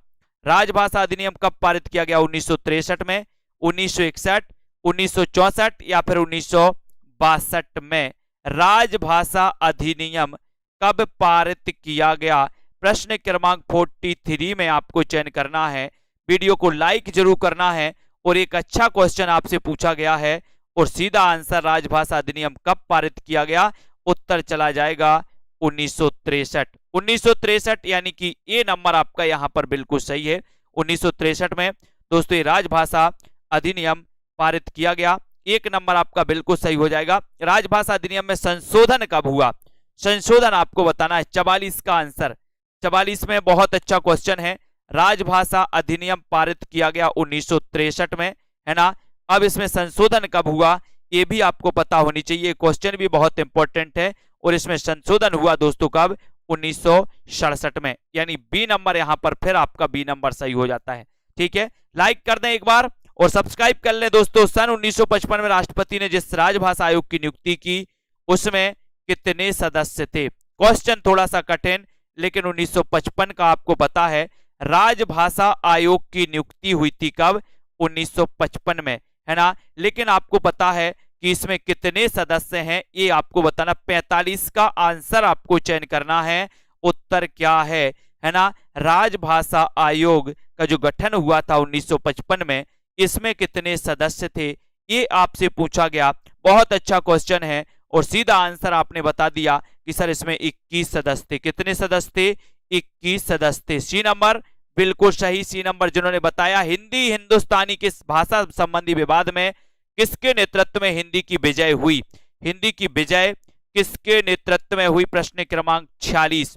राजभाषा अधिनियम कब पारित किया गया? 1963 में, 1961, 1964 या फिर 1962 में? राजभाषा अधिनियम कब पारित किया गया? प्रश्न क्रमांक 43 में आपको चयन करना है। वीडियो को लाइक जरूर करना है। और एक अच्छा क्वेश्चन आपसे पूछा गया है, और सीधा आंसर राजभाषा अधिनियम कब पारित किया गया? उत्तर चला जाएगा 1963। 1963 यानी कि ये नंबर आपका यहां पर बिल्कुल सही है। 1963 में दोस्तों ये राजभाषा अधिनियम पारित किया गया। एक नंबर आपका बिल्कुल सही हो जाएगा। राजभाषा अधिनियम में संशोधन कब हुआ? संशोधन आपको बताना है। 44 का आंसर, 44 में बहुत अच्छा क्वेश्चन है। राजभाषा अधिनियम पारित किया गया 1963 में, है ना। अब इसमें संशोधन कब हुआ ये भी आपको पता होनी चाहिए, क्वेश्चन भी बहुत इंपॉर्टेंट है। और इसमें संशोधन हुआ दोस्तों कब? 1967 में, यानी बी नंबर यहां पर फिर आपका बी नंबर सही हो जाता है। ठीक है, लाइक कर दें एक बार और सब्सक्राइब कर लें दोस्तों। सन 1955 में राष्ट्रपति ने जिस राजभाषा आयोग की नियुक्ति की उसमें कितने सदस्य थे? क्वेश्चन थोड़ा सा कठिन, लेकिन 1955 का आपको पता है। राजभाषा आयोग की नियुक्ति हुई थी कब? 1955 में, है ना। लेकिन आपको पता है कि इसमें कितने सदस्य हैं ये आपको बताना। 45 का आंसर आपको चयन करना है। उत्तर क्या है ना। राजभाषा आयोग का जो गठन हुआ था 1955 में, इसमें कितने सदस्य थे ये आपसे पूछा गया। बहुत अच्छा क्वेश्चन है, और सीधा आंसर आपने बता दिया कि सर इसमें 21 सदस्य थे। कितने सदस्य थे? 21 सदस्य थे। सी नंबर बिल्कुल सही, सी नंबर जिन्होंने बताया। हिंदी हिंदुस्तानी के भाषा संबंधी विवाद में किसके नेतृत्व में हिंदी की विजय हुई? हिंदी की विजय किसके नेतृत्व में हुई? प्रश्न क्रमांक 46।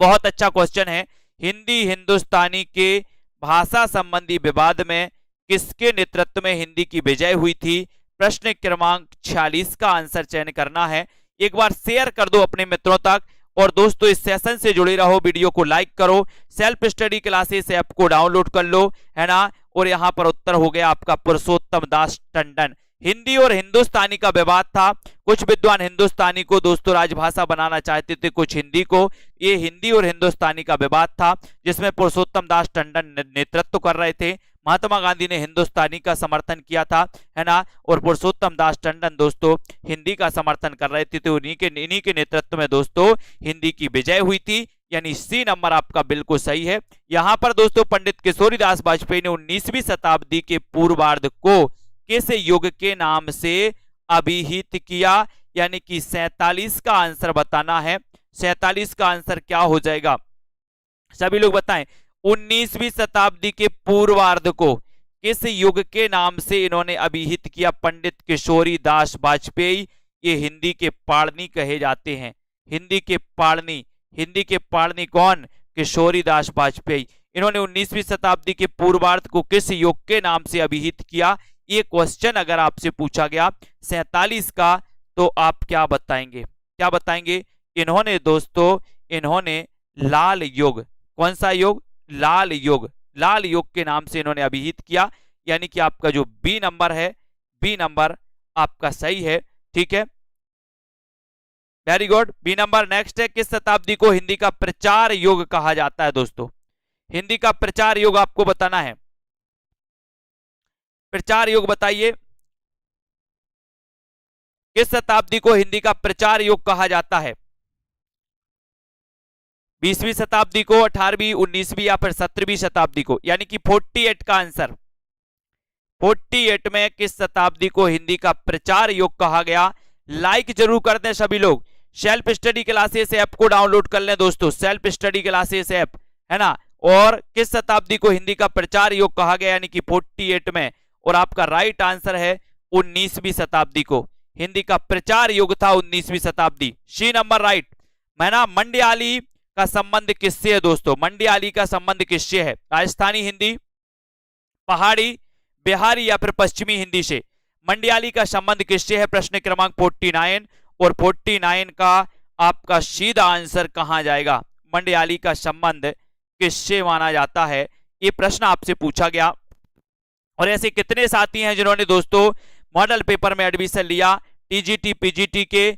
बहुत अच्छा क्वेश्चन है। हिंदी हिंदुस्तानी के भाषा संबंधी विवाद में किसके नेतृत्व में हिंदी की विजय हुई थी? प्रश्न क्रमांक 46 का आंसर चयन करना है। एक बार शेयर कर दो अपने मित्रों तक, और दोस्तों इस सेशन से जुड़े रहो, वीडियो को लाइक करो, सेल्फ स्टडी क्लासेस ऐप को डाउनलोड कर लो, है ना। और यहाँ पर उत्तर हो गया आपका पुरुषोत्तम दास टंडन। हिंदी और हिंदुस्तानी का विवाद था। कुछ विद्वान हिंदुस्तानी को दोस्तों राजभाषा बनाना चाहते थे, कुछ हिंदी को। ये हिंदी और हिंदुस्तानी का विवाद था, जिसमें पुरुषोत्तम दास टंडन नेतृत्व कर रहे थे। महात्मा गांधी ने हिंदुस्तानी का समर्थन किया था, है ना, और पुरुषोत्तम दास टंडन दोस्तों हिंदी का समर्थन कर रहे थे। तो इन्हीं के नेतृत्व में दोस्तों हिंदी की विजय हुई थी, यानी सी नंबर आपका बिल्कुल सही है। यहां पर दोस्तों पंडित किशोरीदास वाजपेयी ने 19वीं शताब्दी के पूर्वार्ध को किस युग के नाम से अभिहित किया? यानी कि 47 का आंसर बताना है। 47 का आंसर क्या हो जाएगा, सभी लोग बताएं। 19वीं शताब्दी के पूर्वार्ध को किस युग के नाम से इन्होंने अभिहित किया? पंडित किशोरीदास वाजपेयी। ये हिंदी के पाणिनि कहे जाते हैं। हिंदी के पाणिनि कौन? किशोरीदास वाजपेयी। इन्होंने 19वीं शताब्दी के पूर्वार्ध को किस युग के नाम से अभिहित किया? ये क्वेश्चन अगर आपसे पूछा गया 47 का, तो आप क्या बताएंगे? क्या बताएंगे? इन्होंने दोस्तों लाल युग, कौन सा युग? लाल युग के नाम से इन्होंने अभिहित किया। यानी कि आपका जो बी नंबर है, बी नंबर आपका सही है। ठीक है, very good, B number. Next है, किस शताब्दी को हिंदी का प्रचार युग कहा जाता है? दोस्तों हिंदी का प्रचार युग आपको बताना है। प्रचार युग बताइए, किस शताब्दी को हिंदी का प्रचार युग कहा जाता है? 20वीं शताब्दी को, 18वीं, 19वीं या फिर 17वीं शताब्दी को? यानी कि 48 का आंसर। 48 में किस शताब्दी को हिंदी का प्रचार युग कहा गया? लाइक जरूर कर दें सभी लोग। सेल्फ स्टडी क्लासेस ऐप को डाउनलोड कर लें दोस्तों, सेल्फ स्टडी क्लासेस ऐप, है ना। और किस शताब्दी को हिंदी का प्रचार युग कहा गया? यानी कि 48 में। और आपका राइट आंसर है 19वीं शताब्दी को हिंदी का प्रचार युग था, 19वीं शताब्दी। C number right. मैं ना, मंडयाली का संबंध किससे है दोस्तों? मंडयाली का संबंध किससे है? राजस्थानी हिंदी, पहाड़ी, बिहारी या फिर पश्चिमी हिंदी से? मंडयाली का संबंध किससे है? प्रश्न क्रमांक 49। और 49 का आपका सीधा आंसर कहां जाएगा? मंडयाली का संबंध किससे माना जाता है? ये प्रश्न आपसे पूछा गया। और ऐसे कितने साथी हैं जिन्होंने दोस्तों मॉडल पेपर में एडमिशन लिया? टीजीटी पीजीटी के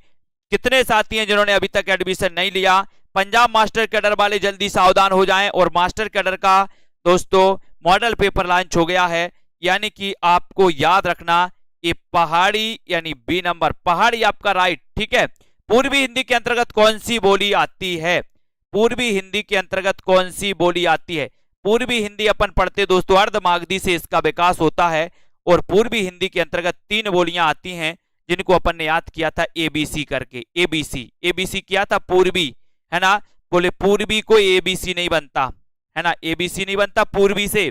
कितने साथी हैं जिन्होंने अभी तक एडमिशन नहीं लिया? पंजाब मास्टर कैडर वाले जल्दी सावधान हो जाएं। और मास्टर कैडर का दोस्तों मॉडल पेपर लॉन्च हो गया है। यानी कि आपको याद रखना, ये पहाड़ी यानी बी नंबर, पहाड़ी आपका राइट। ठीक है, पूर्वी हिंदी के अंतर्गत कौन सी बोली आती है? पूर्वी हिंदी के अंतर्गत कौन सी बोली आती है? पूर्वी हिंदी अपन पढ़ते दोस्तों, अर्धमागधी से इसका विकास होता है। और पूर्वी हिंदी के अंतर्गत 3 बोलियां आती हैं, जिनको अपन ने याद किया था एबीसी करके। एबीसी किया था पूर्वी, है ना। बोले पूर्वी कोई एबीसी नहीं बनता, है ना, एबीसी नहीं बनता पूर्वी से।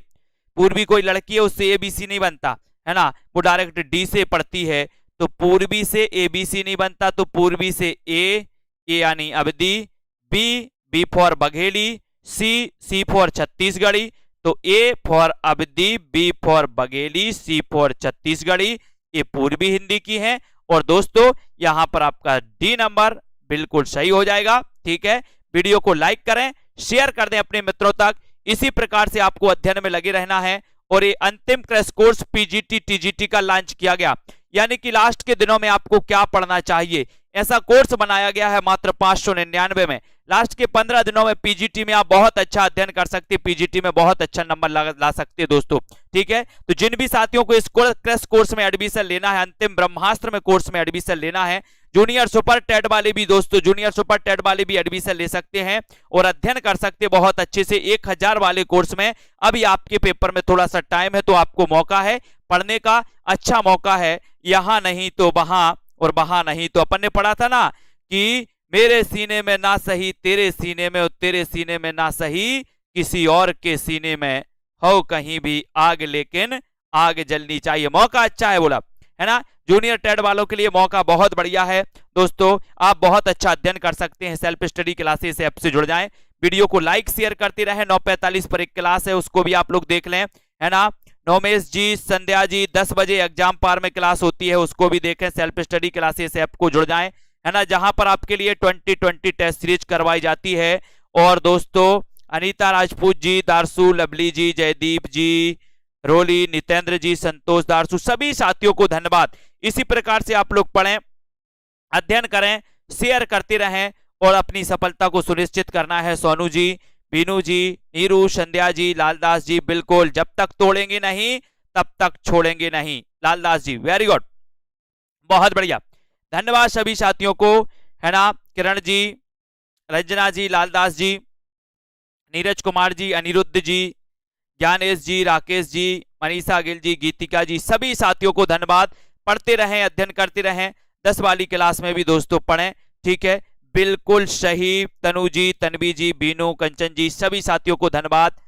पूर्वी कोई लड़की है उससे एबीसी नहीं बनता, है ना, वो डायरेक्ट डी से पढ़ती है। तो पूर्वी से एबीसी नहीं बनता, तो पूर्वी से ए यानी Awadhi, B for Bagheli, C for Chhattisgarhi. तो A for Awadhi, B for Bagheli, C for Chhattisgarhi, ये पूर्वी हिंदी की है। और दोस्तों यहां पर आपका डी नंबर बिल्कुल सही हो जाएगा। ठीक है, वीडियो को लाइक करें, शेयर कर दें अपने मित्रों तक। इसी प्रकार से आपको अध्ययन में लगे रहना है। और ये अंतिम क्रैश कोर्स पीजीटी टीजीटी का लॉन्च किया गया, यानी कि लास्ट के दिनों में आपको क्या पढ़ना चाहिए, ऐसा कोर्स बनाया गया है मात्र 599 में। लास्ट के 15 दिनों में पीजीटी में आप बहुत अच्छा अध्ययन कर सकते हैं, पीजीटी में बहुत अच्छा नंबर ला सकते हैं दोस्तों। ठीक है, तो जिन भी साथियों को इस क्रैश कोर्स में एडमिशन लेना है, अंतिम ब्रह्मास्त्र में कोर्स में एडमिशन लेना है, जूनियर सुपर टेट वाले भी दोस्तों, जूनियर सुपर टेट वाले भी एडमिशन ले सकते हैं और अध्ययन कर सकते हैं बहुत अच्छे से 1000 वाले कोर्स में। अभी आपके पेपर में थोड़ा सा टाइम है, तो आपको मौका है पढ़ने का, अच्छा मौका है। यहां नहीं तो वहां, और वहां नहीं तो अपन ने पढ़ा था ना कि मेरे सीने में ना सही तेरे सीने में, और तेरे सीने में ना सही किसी और के सीने में, हो कहीं भी आग लेकिन आग जलनी चाहिए। मौका अच्छा है बोला, है ना। जूनियर टेट वालों के लिए मौका बहुत बढ़िया है दोस्तों, आप बहुत अच्छा अध्ययन कर सकते हैं। सेल्फ स्टडी क्लासेस ऐप से जुड़ जाएं, वीडियो को लाइक शेयर करते रहें। 9:45 पर एक क्लास है, उसको भी आप लोग देख लें, है ना। नोमेश जी, संध्या जी, 10 बजे एग्जाम पार में क्लास होती है, उसको भी देखें। सेल्फ स्टडी क्लासेस ऐप को जुड़ जाएं, है ना, जहां पर आपके लिए 2020 टेस्ट सीरीज करवाई जाती है। और दोस्तों अनीता राजपूत जी, दारसू, लवली जी, जयदीप जी, रोली, नितेंद्र जी, संतोष, दारसू, सभी साथियों को धन्यवाद। इसी प्रकार से आप लोग पढ़ें, अध्ययन करें, शेयर करते रहें और अपनी सफलता को सुनिश्चित करना है। सोनू जी, बीनू जी, नीरू, संध्या जी, लालदास जी, बिल्कुल, जब तक तोड़ेंगे नहीं तब तक छोड़ेंगे नहीं। लालदास जी वेरी गुड, बहुत बढ़िया, धन्यवाद सभी साथियों को, है ना। किरण जी, रंजना जी, लालदास जी, नीरज कुमार जी, अनिरुद्ध जी, ज्ञानेश जी, राकेश जी, मनीषा गिल जी, गीतिका जी, सभी साथियों को धन्यवाद। पढ़ते रहें, अध्ययन करते रहें, 10 वाली क्लास में भी दोस्तों पढ़ें, ठीक है, बिल्कुल सही। तनु जी, तन्वी जी, बीनू, कंचन जी, सभी साथियों को धन्यवाद।